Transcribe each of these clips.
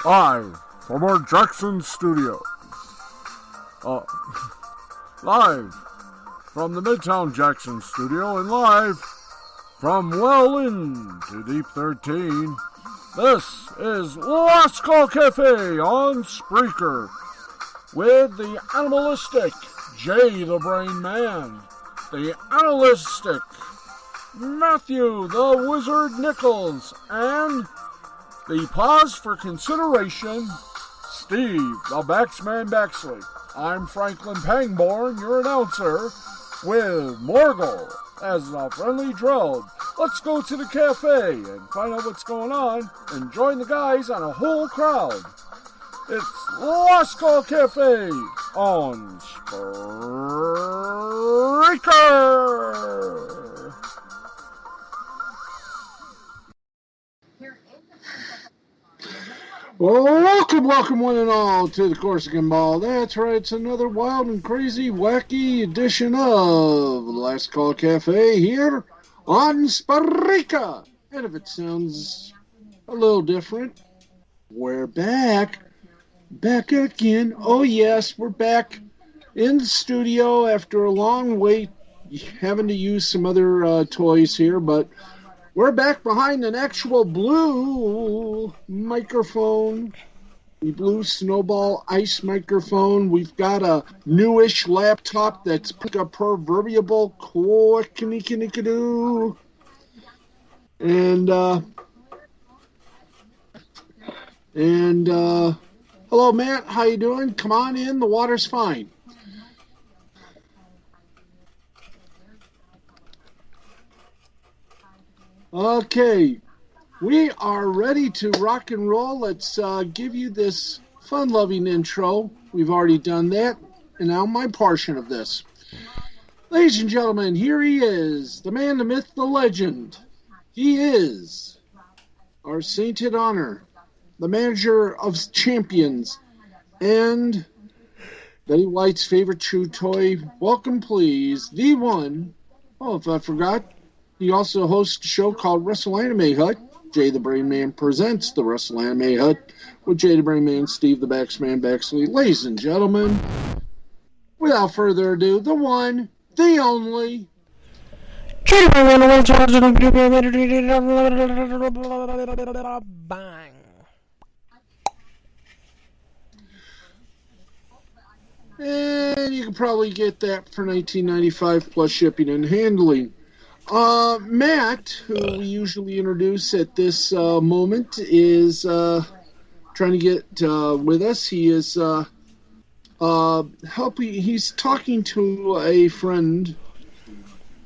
Live from our Jackson studios. Live from the Midtown Jackson studio and live from well into Deep 13. This is Last Call Cafe on Spreaker with the animalistic Jay the Brain Man, the animalistic Matthew the Wizard Nichols, and the pause for consideration, Steve the Baxman Baxley. I'm Franklin Pangborn, your announcer, with Morgul as the friendly drone. Let's go to the cafe and find out what's going on and join the guys on a whole crowd. It's Last Call Cafe on Spreaker. Welcome one and all to the Corsican Ball. That's right, it's another wild and crazy, wacky edition of Last Call Cafe here on Spreaker. And if it sounds a little different, we're back again. Oh yes, we're back in the studio after a long wait, having to use some other toys here, but we're back behind an actual blue microphone, the blue Snowball Ice microphone. We've got a newish laptop that's a proverbial cork-a-nick-a-nick-a-doo. And hello, Matt. How you doing? Come on in. The water's fine. Okay, we are ready to rock and roll. Let's give you this fun-loving intro. We've already done that, and now my portion of this. Ladies and gentlemen, here he is, the man, the myth, the legend. He is our sainted honor, the manager of champions, and Betty White's favorite chew toy. Welcome, please, the one. Oh, if I forgot. He also hosts a show called Wrestle Anime Hut. Jay the Brain Man presents the Wrestle Anime Hut with Jay the Brain Man, Steve the Baxman Baxley. Ladies and gentlemen, without further ado, the one, the only, Jay the Brain Man. Bang. And you can probably get that for $19.95 plus shipping and handling. Matt, who we usually introduce at this moment, is trying to get with us. He is helping. He's talking to a friend,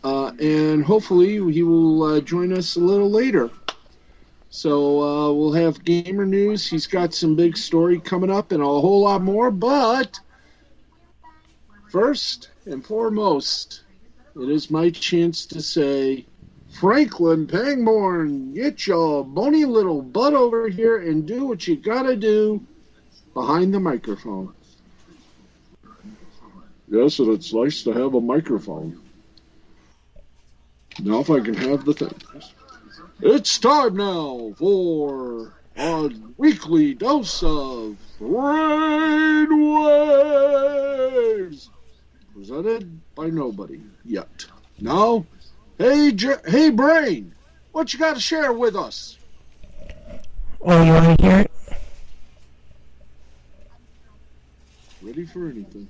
and hopefully he will join us a little later. So we'll have gamer news. He's got some big story coming up and a whole lot more. But first and foremost, it is my chance to say, Franklin Pangborn, get your bony little butt over here and do what you gotta do behind the microphone. Yes, and it's nice to have a microphone. Now if I can have the thing. It's time now for a weekly dose of Brainwaves, presented by nobody yet. Now, hey Brain, what you got to share with us? Oh, you want to hear it? Ready for anything.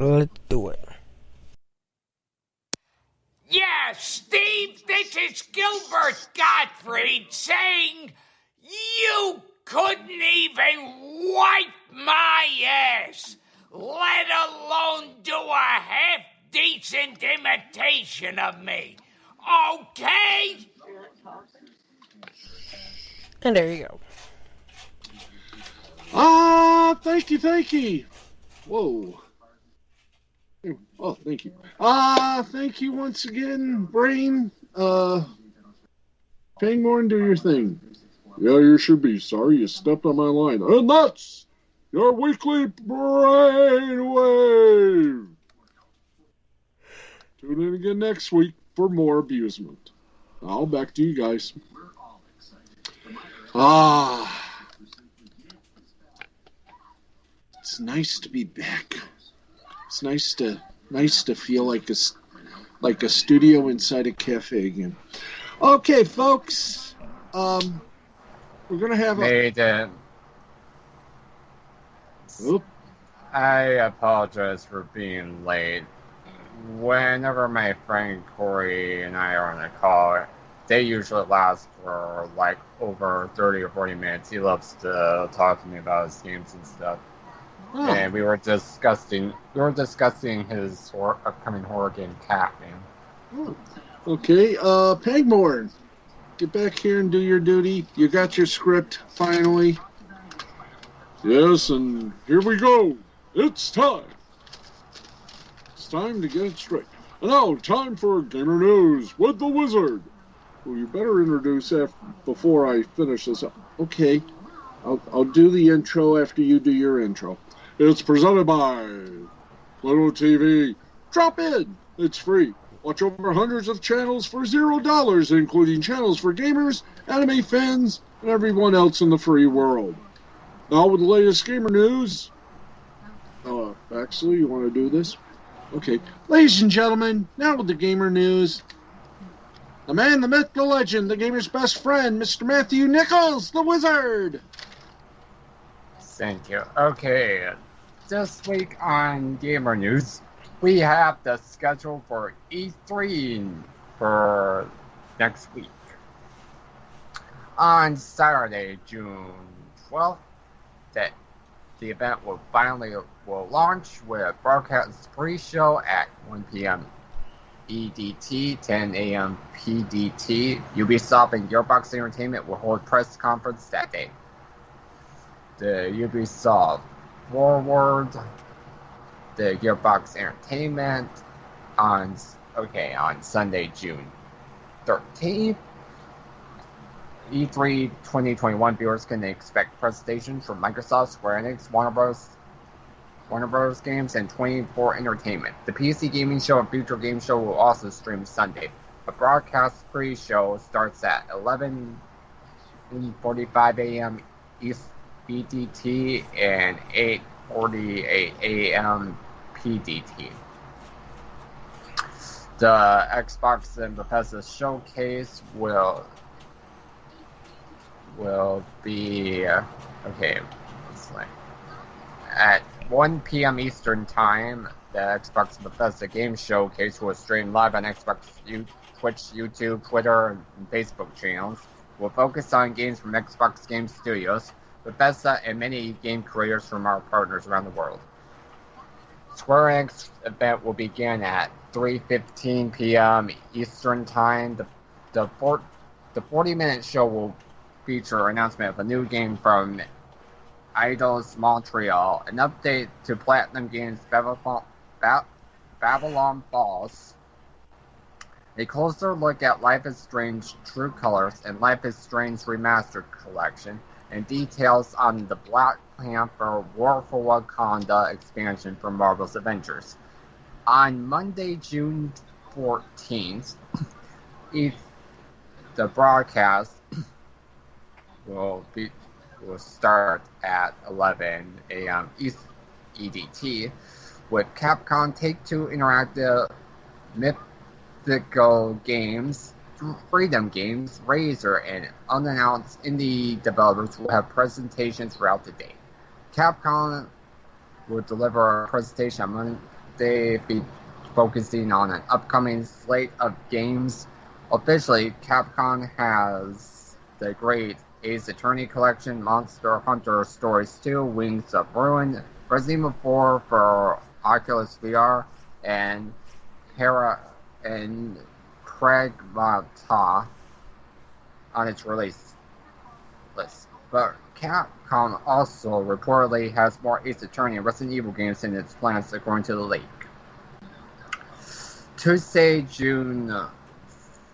Let's do it. Yeah, Steve, this is Gilbert Gottfried saying you couldn't even wipe my ass, let alone do a half-decent imitation of me. Okay? And there you go. Thank you. Whoa. Oh, thank you. Thank you once again, Brain. Pangborn, do your thing. Yeah, you should be sorry you stepped on my line. And that's your weekly brainwave. Tune in again next week for more abusement. Now back to you guys. It's nice to be back. It's nice to feel like a studio inside a cafe again. Okay, folks. We're gonna have Maiden. Oh. I apologize for being late. Whenever my friend Corey and I are on a call, they usually last for like over 30 or 40 minutes. He loves to talk to me about his games and stuff. Oh. And we were discussing his upcoming horror game, Catman. Oh. Okay, Pangborn, get back here and do your duty. You got your script, finally. Yes, and here we go. It's time. It's time to get it straight. And now, time for Gamer News with the Wizard. Well, you better introduce before I finish this up. Okay, I'll do the intro after you do your intro. It's presented by Pluto TV. Drop in. It's free. Watch over hundreds of channels for $0, including channels for gamers, anime fans, and everyone else in the free world. Now with the latest gamer news. Actually, you want to do this? Okay. Ladies and gentlemen, now with the gamer news. The man, the myth, the legend, the gamer's best friend, Mr. Matthew Nichols, the Wizard. Thank you. Okay, this week on Gamer News, we have the schedule for E3 for next week. On Saturday, June 12th, the event will launch with a broadcast pre-show at 1 p.m. EDT, 10 a.m. PDT. Ubisoft and Gearbox Entertainment will hold press conference that day. The Ubisoft Forward, the Gearbox Entertainment on Sunday, June 13th. E3 2021 viewers can expect presentations from Microsoft, Square Enix, Warner Bros. Games, and 24 Entertainment. The PC Gaming Show and Future Game Show will also stream Sunday. A broadcast pre-show starts at 11:45 a.m. East BDT and 8:48 a.m. PDT. The Xbox and Bethesda showcase will be at 1 p.m. Eastern Time. The Xbox and Bethesda Game Showcase will stream live on Xbox, Twitch, YouTube, Twitter, and Facebook channels. Will focus on games from Xbox Game Studios, Bethesda, and many game creators from our partners around the world. Square Enix event will begin at 3:15 p.m. Eastern Time. The 40-minute show will feature announcement of a new game from Eidos Montreal, an update to Platinum Games' Babylon Falls, a closer look at Life is Strange True Colors and Life is Strange Remastered Collection, and details on the Black Panther War for Wakanda expansion from Marvel's Avengers. On Monday, June 14th, the broadcast will start at 11 a.m. East EDT with Capcom Take-Two Interactive Mythical Games Freedom Games, Razer, and unannounced indie developers will have presentations throughout the day. Capcom will deliver a presentation on Monday, focusing on an upcoming slate of games. Officially, Capcom has the great Ace Attorney Collection, Monster Hunter Stories 2, Wings of Ruin, Resident Evil 4 for Oculus VR, and Pragmata on its release list. But Capcom also reportedly has more Ace Attorney and Resident Evil games in its plans, according to the leak. Tuesday, June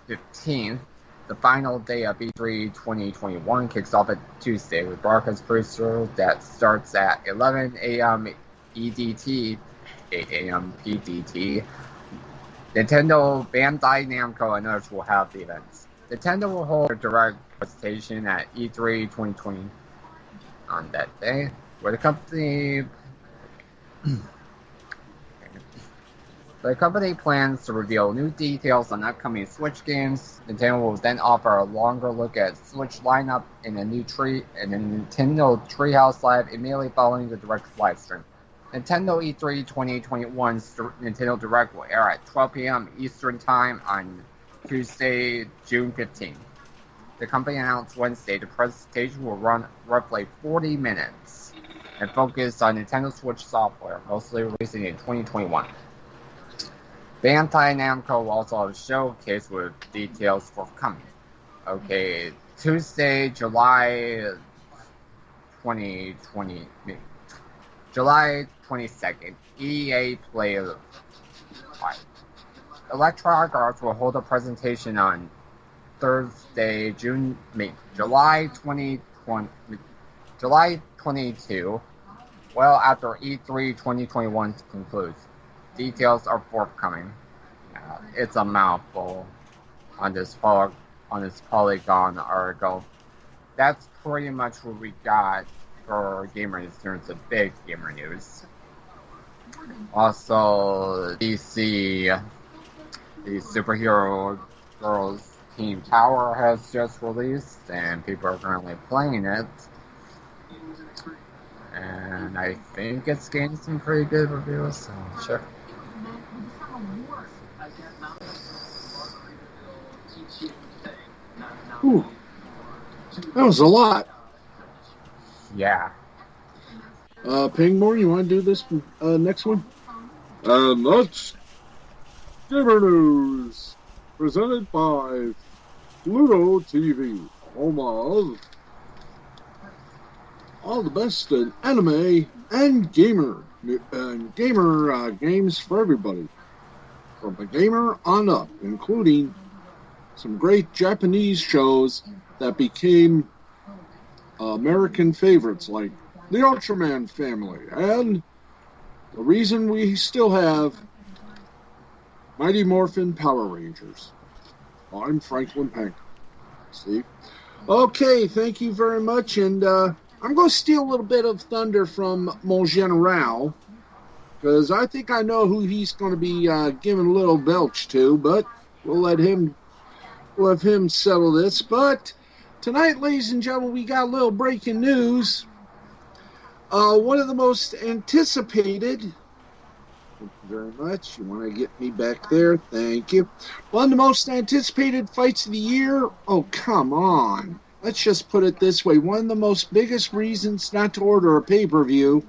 15th, the final day of E3 2021 kicks off at Tuesday with broadcast pre-show that starts at 11 a.m. EDT, 8 a.m. PDT. Nintendo, Bandai Namco, and others will have the events. Nintendo will hold a direct presentation at E3 2020 on that day, where the company plans to reveal new details on upcoming Switch games. Nintendo will then offer a longer look at Switch lineup in a Nintendo Treehouse Live immediately following the direct live stream. Nintendo E3 2021's Nintendo Direct will air at 12 p.m. Eastern Time on Tuesday, June 15th. The company announced Wednesday the presentation will run roughly 40 minutes and focus on Nintendo Switch software, mostly releasing in 2021. Bandai Namco will also have a showcase with details forthcoming. Okay, Tuesday, July 22nd, EA Play Live. Electronic Arts will hold a presentation on Thursday, July 22, well after E3 2021 concludes. Details are forthcoming. It's a mouthful on this Polygon article. That's pretty much what we got for gamer news in terms of big gamer news. Also, DC, the Superhero Girls Team Tower has just released, and people are currently playing it. And I think it's getting some pretty good reviews, so sure. Ooh, that was a lot. Yeah. Pingmore, you want to do this next one? And that's Gamer News, presented by Pluto TV, home of all the best in anime and gamer games for everybody, from a gamer on up, including some great Japanese shows that became American favorites like the Ultraman family, and the reason we still have Mighty Morphin Power Rangers. I'm Franklin Pank. Steve? Okay, thank you very much, and I'm going to steal a little bit of thunder from Mon General, because I think I know who he's going to be giving a little belch to, but we'll let him settle this. But tonight, ladies and gentlemen, we got a little breaking news. One of the most anticipated... Thank you very much. You want to get me back there? Thank you. One of the most anticipated fights of the year? Oh, come on. Let's just put it this way. One of the most biggest reasons not to order a pay-per-view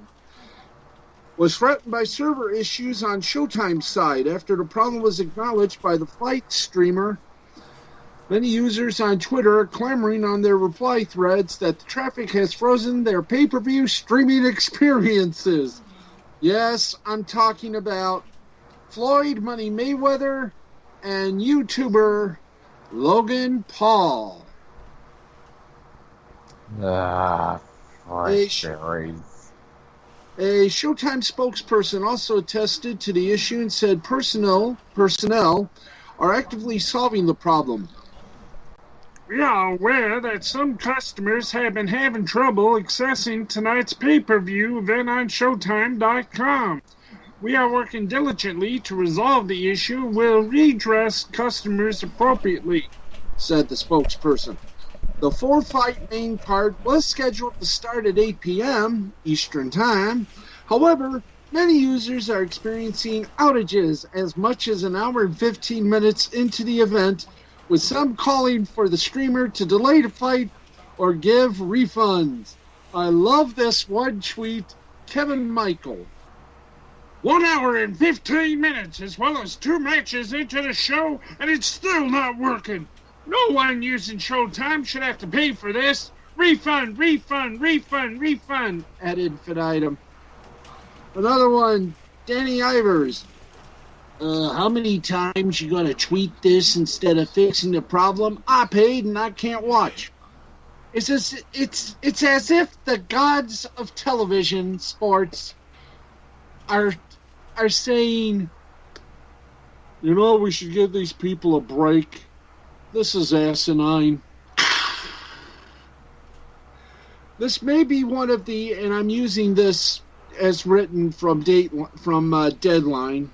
was threatened by server issues on Showtime's side after the problem was acknowledged by the fight streamer. Many users on Twitter are clamoring on their reply threads that the traffic has frozen their pay-per-view streaming experiences. Yes, I'm talking about Floyd Money Mayweather and YouTuber Logan Paul. A Showtime spokesperson also attested to the issue and said personnel are actively solving the problem. We are aware that some customers have been having trouble accessing tonight's pay-per-view event on Showtime.com. We are working diligently to resolve the issue and will redress customers appropriately. said the spokesperson. The four-fight main card was scheduled to start at 8 p.m. Eastern Time. However, many users are experiencing outages as much as an hour and 15 minutes into the event, with some calling for the streamer to delay the fight or give refunds. I love this one tweet. Kevin Michael. 1 hour and 15 minutes, as well as 2 matches into the show, and it's still not working. No one using Showtime should have to pay for this. Refund, refund, refund, refund, Added infinitum. Another one, Danny Ivers. How many times you gonna tweet this instead of fixing the problem? I paid and I can't watch. It's as if the gods of television sports are saying, you know, we should give these people a break. This is asinine. This may be one of the, and I'm using this as written from Deadline,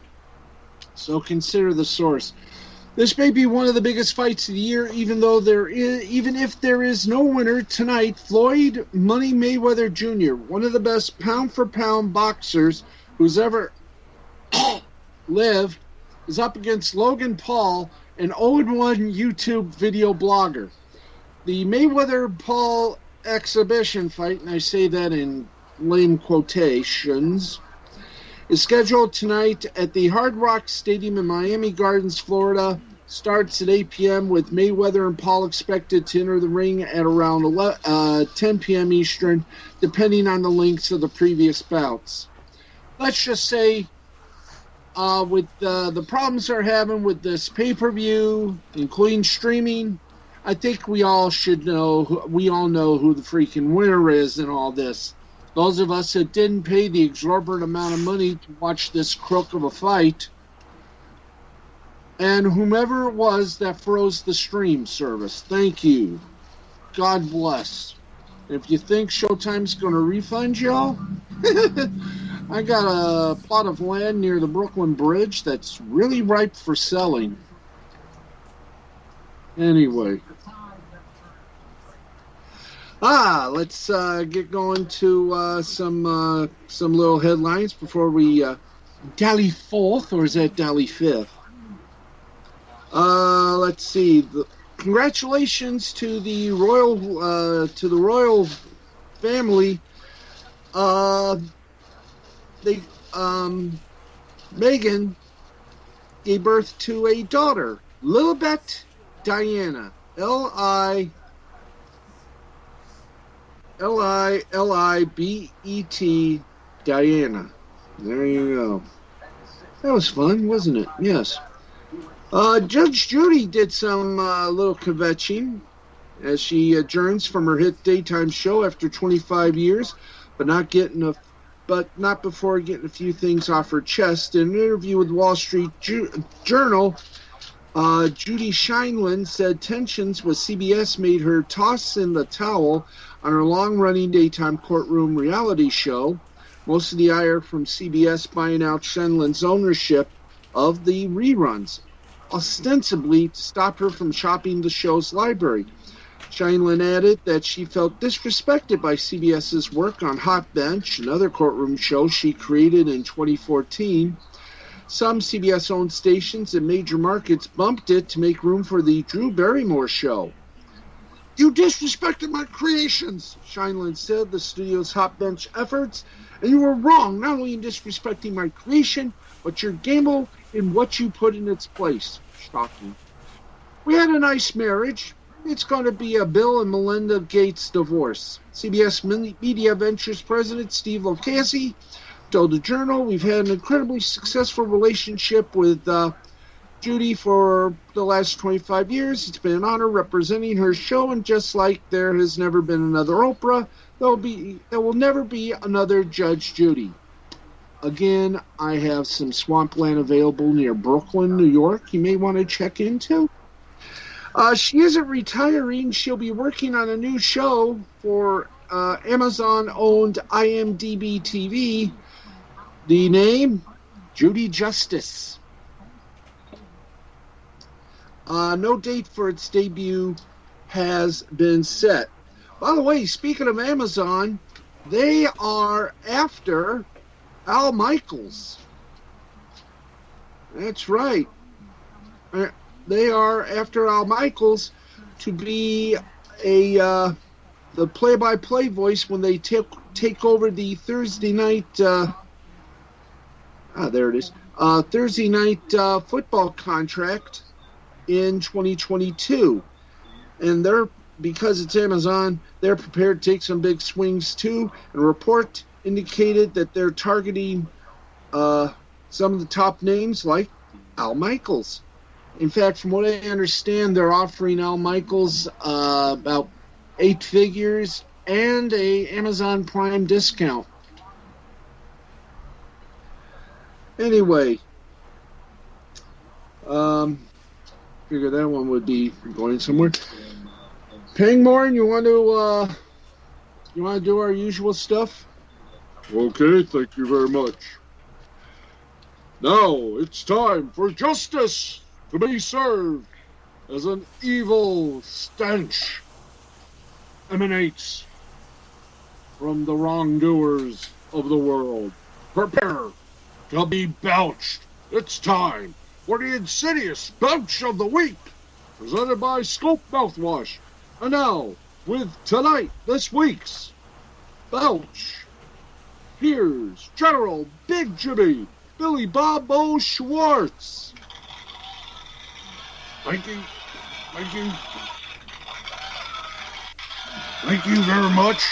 so consider the source. This may be one of the biggest fights of the year, even if there is no winner tonight. Floyd Money Mayweather Jr., one of the best pound-for-pound boxers who's ever lived, is up against Logan Paul, an 0-1 YouTube video blogger. The Mayweather-Paul exhibition fight, and I say that in lame quotations, is scheduled tonight at the Hard Rock Stadium in Miami Gardens, Florida. Starts at 8 p.m. with Mayweather and Paul expected to enter the ring at around 10 p.m. Eastern, depending on the lengths of the previous bouts. Let's just say, with the problems they're having with this pay-per-view, including streaming, I think we all know who the freaking winner is in all this. Those of us that didn't pay the exorbitant amount of money to watch this crook of a fight, and whomever it was that froze the stream service. Thank you. God bless. If you think Showtime's going to refund y'all, I got a plot of land near the Brooklyn Bridge that's really ripe for selling. Anyway. Let's get going to some little headlines before we dally forth, or is that dally fifth? Let's see. Congratulations to the royal family. Meghan gave birth to a daughter, Lilibet Diana, Lilibet Diana. There you go. That was fun, wasn't it? Yes. Judge Judy did some little kvetching as she adjourns from her hit daytime show after 25 years, but not before getting a few things off her chest. In an interview with Wall Street Journal, Judy Shineland said tensions with CBS made her toss in the towel on her long-running daytime courtroom reality show. Most of the ire from CBS buying out Shineland's ownership of the reruns, ostensibly to stop her from shopping the show's library. Shineland added that she felt disrespected by CBS's work on Hot Bench, another courtroom show she created in 2014. Some CBS-owned stations in major markets bumped it to make room for the Drew Barrymore show. "You disrespected my creations," Shineland said, the studio's Hot Bench efforts, "and you were wrong not only in disrespecting my creation, but your gamble in what you put in its place." Shocking. "We had a nice marriage. It's going to be a Bill and Melinda Gates divorce." CBS Media Ventures president Steve Lucchese told the Journal, "We've had an incredibly successful relationship with Judy for the last 25 years. It's been an honor representing her show, and just like there has never been another Oprah, there will never be another Judge Judy." Again, I have some swampland available near Brooklyn, New York, you may want to check into. She isn't retiring. She'll be working on a new show for Amazon-owned IMDb TV. The name? Judy Justice. No date for its debut has been set. By the way, speaking of Amazon, they are after Al Michaels. That's right. They are after Al Michaels to be the play-by-play voice when they take over the Thursday night. There it is. Thursday night football contract in 2022, and because it's Amazon, they're prepared to take some big swings too. And a report indicated that they're targeting some of the top names like Al Michaels. In fact, from what I understand, they're offering Al Michaels about 8 figures and a Amazon Prime discount. Anyway, figure that one would be going somewhere. Pangmore, you want to do our usual stuff? Okay, thank you very much. Now it's time for justice to be served as an evil stench emanates from the wrongdoers of the world. Prepare to be belched. It's time for the insidious belch of the week, presented by Scope Mouthwash. And now, with this week's belch, here's General Big Jimmy Billy Bob O. Schwartz. Thank you. Thank you. Thank you very much.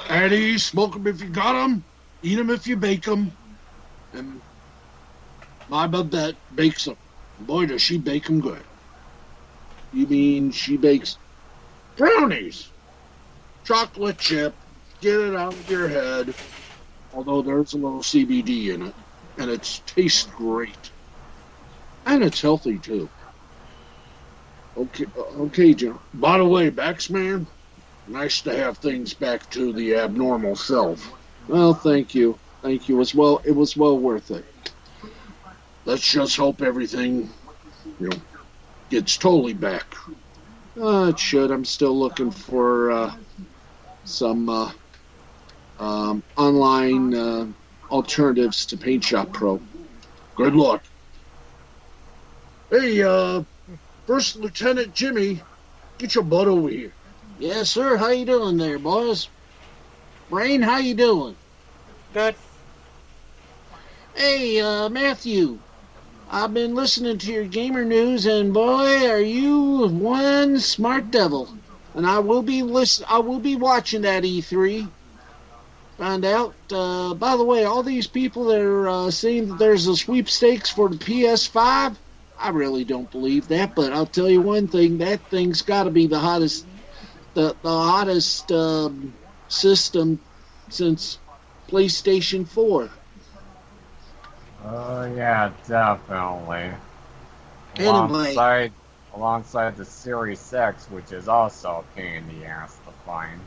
Eddie, smoke 'em if you got 'em, eat 'em if you bake 'em, and my Babette bakes 'em. Boy, does she bake 'em good. You mean she bakes Brownies. Chocolate chip. Get it out of your head. Although there's a little CBD in it, and it tastes great. And it's healthy, too. okay, Jim? By the way, Baxman, nice to have things back to the abnormal self. Well, thank you. Thank you. It was well worth it. Let's just hope everything, gets totally back. It should. I'm still looking for some online alternatives to Paint Shop Pro. Good luck. Hey, First Lieutenant Jimmy, get your butt over here. Yes, sir. How you doing there, boys? Brain, how you doing? Good. Hey, Matthew. I've been listening to your gamer news, and boy, are you one smart devil. And I will be watching that E3. Found out. By the way, all these people that are saying that there's a sweepstakes for the PS5. I really don't believe that, but I'll tell you one thing: that thing's got to be the hottest system since PlayStation 4. Yeah, definitely. Anyway. Alongside the Series X, which is also a pain in the ass to find.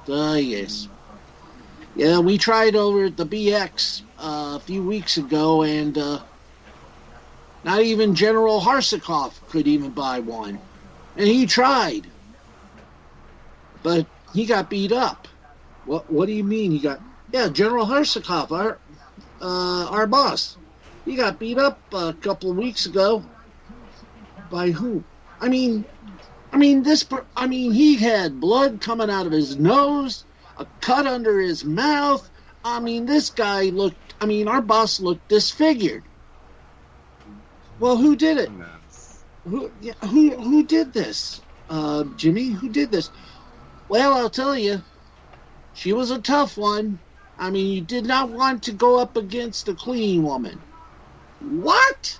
Yes. Yeah, we tried over at the BX a few weeks ago, and not even General Harsikoff could even buy one. And he tried. But he got beat up. What do you mean he got... Yeah, General Harsikoff, our boss. He got beat up a couple of weeks ago. By who? He had blood coming out of his nose, a cut under his mouth. This guy our boss looked disfigured. Well, who did it? Who did this? Jimmy, who did this? Well, I'll tell you, she was a tough one. You did not want to go up against a clean woman. What?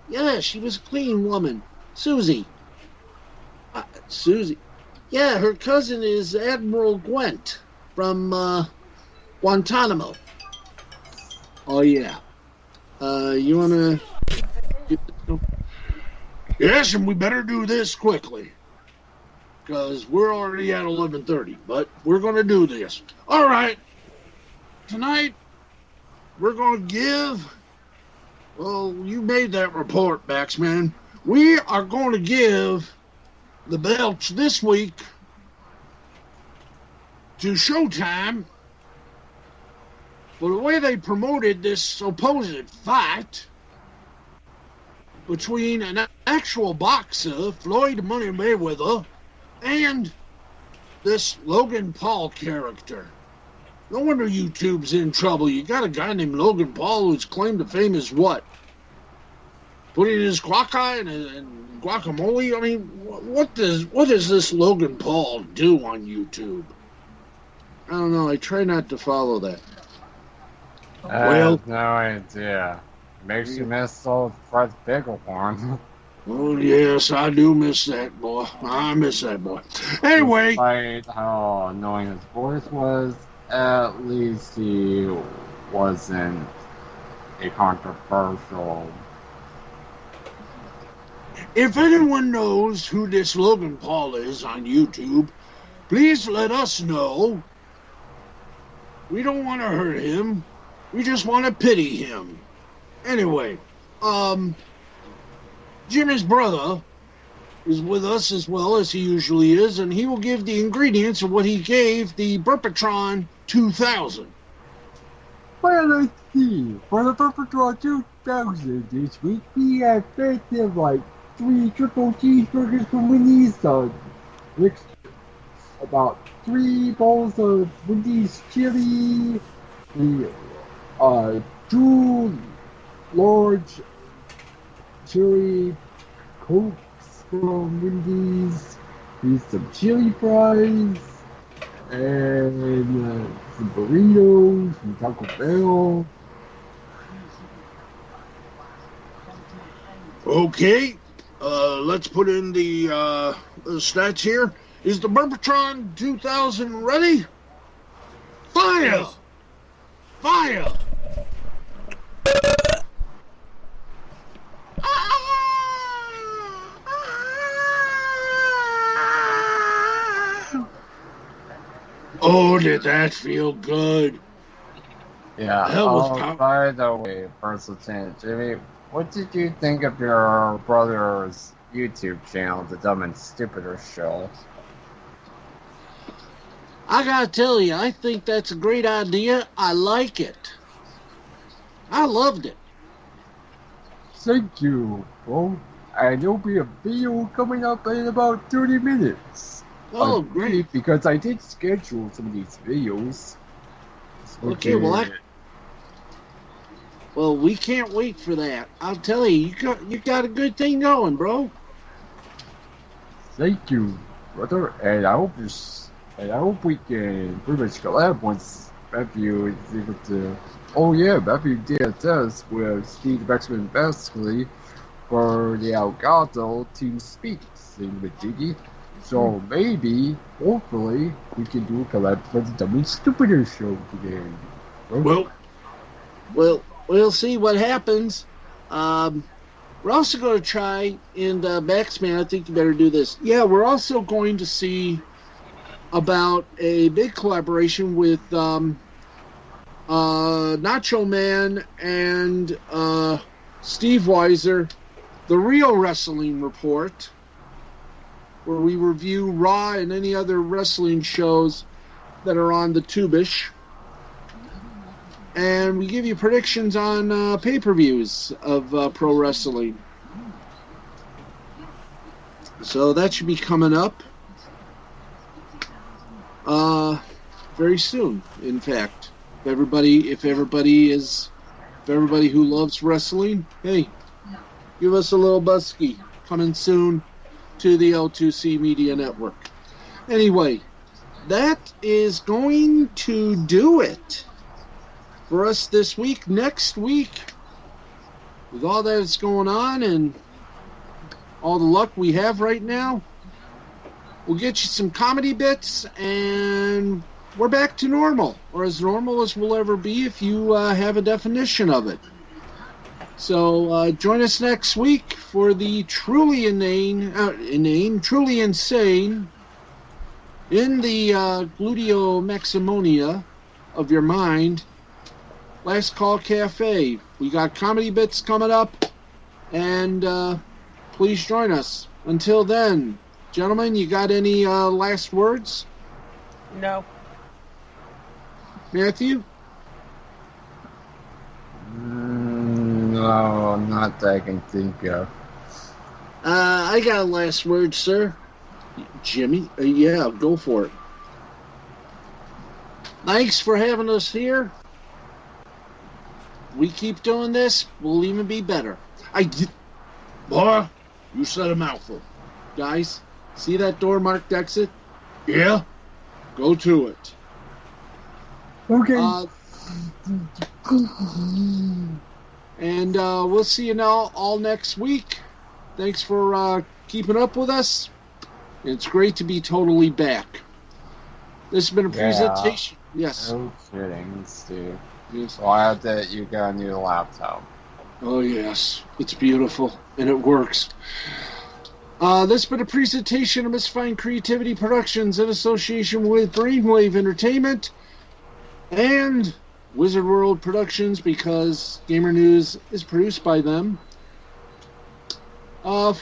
Yeah, she was a clean woman. Susie. Susie. Yeah, her cousin is Admiral Gwent from Guantanamo. Oh, yeah. You want to... Yes, and we better do this quickly. Because we're already at 11:30, but we're going to do this. All right. Tonight, we're going to give... Well, you made that report, Baxman. We are going to give the belts this week to Showtime for the way they promoted this supposed fight between an actual boxer, Floyd Money Mayweather, and this Logan Paul character. No wonder YouTube's in trouble. You got a guy named Logan Paul whose claim to fame is what? Putting his guaca and guacamole? I mean, what does this Logan Paul do on YouTube? I don't know. I try not to follow that. Well, no idea. Makes you miss old Fred Bigelhorn. Oh, yes, I do miss that boy. I miss that boy. Anyway. Despite how annoying his voice was, at least he wasn't a controversial. If anyone knows who this Logan Paul is on YouTube, please let us know. We don't want to hurt him. We just want to pity him. Anyway, Jimmy's brother is with us as well as he usually is, and he will give the ingredients of what he gave the Burpatron 2000. Well, let's see. For the Burpatron 2000 this week, we have fed them like 3 triple cheeseburgers from Wendy's, mixed about 3 bowls of Wendy's chili, 2 large chili Cokes from Wendy's, some chili fries, and some burritos from Taco Bell. Okay, let's put in the stats here. Is the Burpatron 2000 ready? Fire! Yes. Fire! Oh, did that feel good? Yeah. Hell was By the way, first Lieutenant Jimmy, what did you think of your brother's YouTube channel, The Dumb and Stupider Show? I gotta tell you, I think that's a great idea. I like it. I loved it. Thank you, bro. And there'll be a video coming up in about 30 minutes. Oh, great. Because I did schedule some of these videos. Okay, well, we can't wait for that. I'll tell you, you got a good thing going, bro. Thank you, brother. And I hope we can pretty much collab once Matthew is able to. Oh yeah, Matthew did a test with Steve Baxman Basically for the Elgato Team Speaks in with Jiggy. So maybe, hopefully, we can do a collab for the Dumb and Stupider Show today. Well, we'll see what happens. We're also going to try, and Baxman, I think you better do this. Yeah, we're also going to see about a big collaboration with Nacho Man and Steve Weiser, The Real Wrestling Report, where we review Raw and any other wrestling shows that are on the Tubish. And we give you predictions on pay-per-views of pro wrestling. So that should be coming up very soon, in fact. If everybody who loves wrestling, hey, give us a little busky. Coming soon to the L2C Media Network. Anyway, that is going to do it for us this week. Next week, with all that's going on and all the luck we have right now, we'll get you some comedy bits, and we're back to normal, or as normal as we'll ever be if you have a definition of it. So join us next week for the truly truly insane, in the gluteomaximonia of your mind, Last Call Cafe. We got comedy bits coming up, and please join us. Until then, gentlemen, you got any last words? No. Matthew? No, not that I can think of. I got a last word, sir. Jimmy? Yeah, go for it. Thanks for having us here. We keep doing this, we'll even be better. Boy, you said a mouthful. Guys, see that door marked exit? Yeah? Go to it. Okay. And we'll see you now all next week. Thanks for keeping up with us. It's great to be totally back. This has been a presentation. Yes. No kidding, Steve. Yes. Glad that you got a new laptop. Oh, yes. It's beautiful, and it works. This has been a presentation of Miss Fine Creativity Productions in association with Brainwave Entertainment and Wizard World Productions, because Gamer News is produced by them. For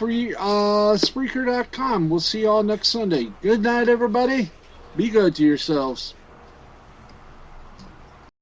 Spreaker.com. We'll see you all next Sunday. Good night, everybody. Be good to yourselves.